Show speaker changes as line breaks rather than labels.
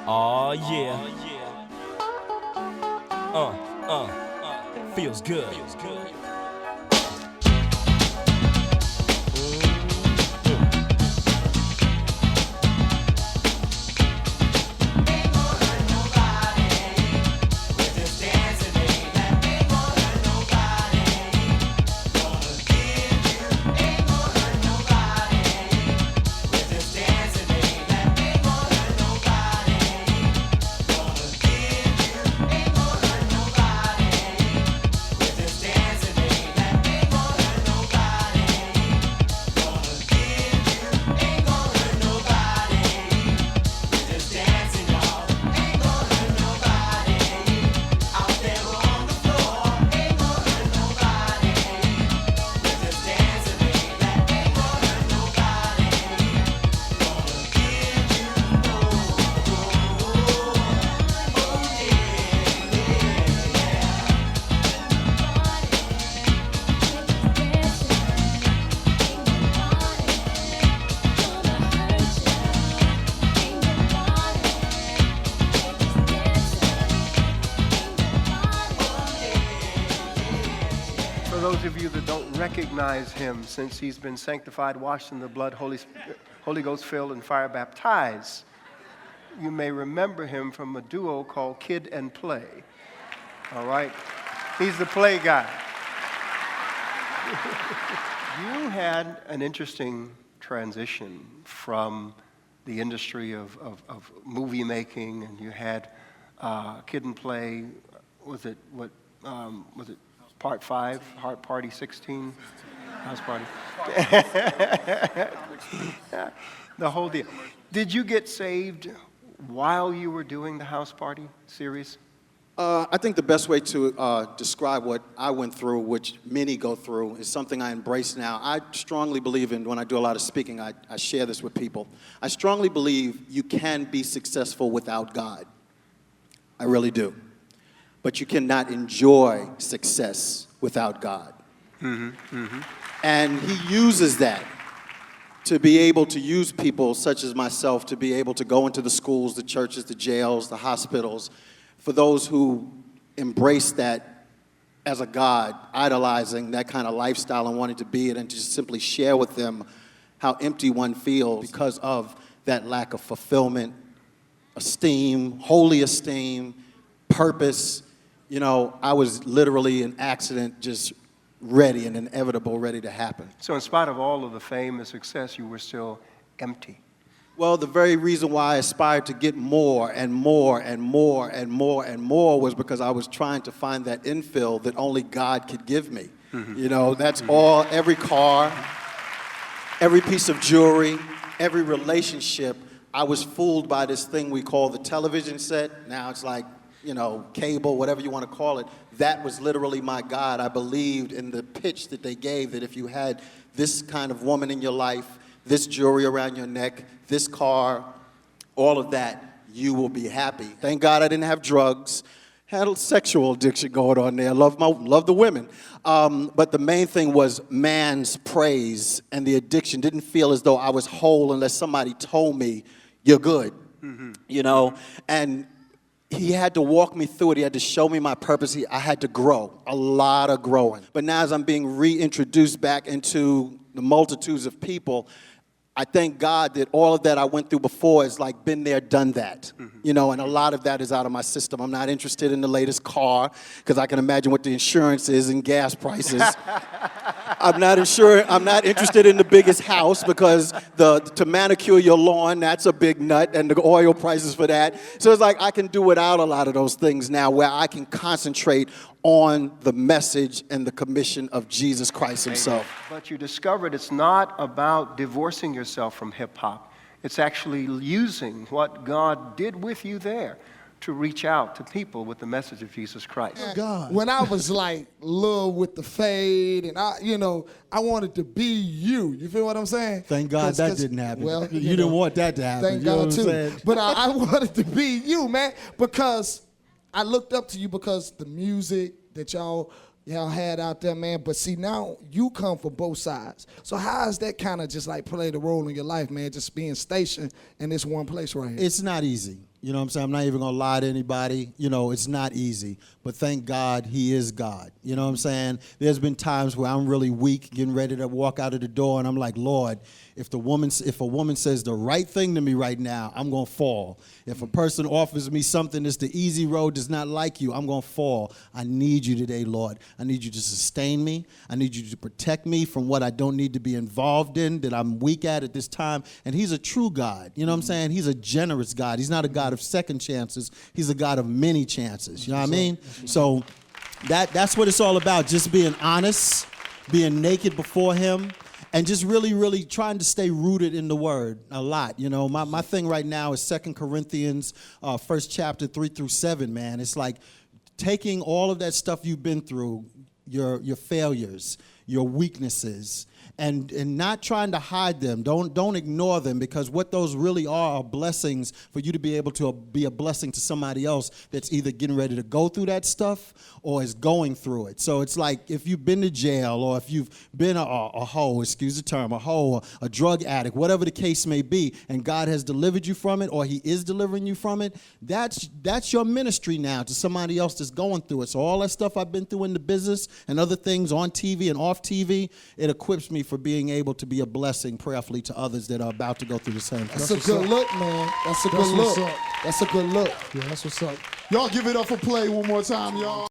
Oh yeah. Feels good.
For those of you that don't recognize him, since he's been sanctified, washed in the blood, Holy Ghost filled, and fire baptized, you may remember him from a duo called Kid and Play. All right? He's the play guy. You had an interesting transition from the industry of movie making, and you had Kid and Play. Was it Part 5, Heart Party 16, House Party? The whole deal. Did you get saved while you were doing the House Party series?
I think the best way to describe what I went through, which many go through, is something I embrace now. I strongly believe in, when I do a lot of speaking, I share this with people. I strongly believe you can be successful without God. I really do. But you cannot enjoy success without God. And he uses that to be able to use people such as myself to be able to go into the schools, the churches, the jails, the hospitals, for those who embrace that as a God, idolizing that kind of lifestyle and wanting to be it, and to just simply share with them how empty one feels because of that lack of fulfillment, esteem, holy esteem, purpose. You know, I was literally an accident, just ready and inevitable, ready to happen.
So in spite of all of the fame and success, you were still empty.
Well, the very reason why I aspired to get more and more and more and more and more was because I was trying to find that infill that only God could give me. You know, that's all, every car, every piece of jewelry, every relationship. I was fooled by this thing we call the television set. Now it's like, you know, cable, whatever you want to call it. That was literally my God. I believed in the pitch that they gave, that if you had this kind of woman in your life, this jewelry around your neck, this car, all of that, you will be happy. Thank God I didn't have drugs. Had a sexual addiction going on there. Love the women. But the main thing was man's praise, and the addiction didn't feel as though I was whole unless somebody told me, you're good. You know, and he had to walk me through it. He had to show me my purpose. I had to grow, a lot of growing. But now as I'm being reintroduced back into the multitudes of people, I thank God that all of that I went through before is like been there, done that. You know, and a lot of that is out of my system. I'm not interested in the latest car because I can imagine what the insurance is and gas prices. I'm not interested in the biggest house because to manicure your lawn, that's a big nut, and the oil prices for that. So it's like I can do without a lot of those things now, where I can concentrate on the message and the commission of Jesus Christ himself.
But you discovered it's not about divorcing yourself from hip-hop. It's actually using what God did with you there to reach out to people with the message of Jesus Christ.
God. When I was like little with the fade, and I wanted to be you. You feel what I'm saying?
Thank God that didn't happen.
Well,
you didn't want that to happen.
Thank God too. But I wanted to be you, man, because I looked up to you because the music that y'all had out there, man. But see, now you come from both sides. So how has that kind of just like played a role in your life, man, just being stationed in this one place right here?
It's not easy. You know what I'm saying? I'm not even gonna lie to anybody. You know, it's not easy. But thank God he is God. You know what I'm saying? There's been times where I'm really weak, getting ready to walk out of the door, and I'm like, Lord, if a woman says the right thing to me right now, I'm gonna fall. If a person offers me something that's the easy road, does not like you, I'm gonna fall. I need you today, Lord. I need you to sustain me. I need you to protect me from what I don't need to be involved in, that I'm weak at this time. And he's a true God. You know what I'm saying? He's a generous God. He's not a God of second chances. He's a God of many chances. You know what I mean? So that's what it's all about. Just being honest, being naked before him, and just really, really trying to stay rooted in the word a lot. You know, my thing right now is 2 Corinthians, first chapter 3-7, man. It's like taking all of that stuff you've been through, your failures, your weaknesses, and not trying to hide them. Don't ignore them, because what those really are blessings for you to be able to be a blessing to somebody else that's either getting ready to go through that stuff or is going through it. So it's like if you've been to jail, or if you've been a hoe, excuse the term, a hoe, a drug addict, whatever the case may be, and God has delivered you from it, or he is delivering you from it, that's your ministry now to somebody else that's going through it. So all that stuff I've been through in the business and other things on TV and off TV, it equips me for being able to be a blessing prayerfully to others that are about to go through the same thing.
That's a good look, man. That's a good look. That's a good look.
Yeah, that's what's up. Y'all give it up for Play one more time, y'all.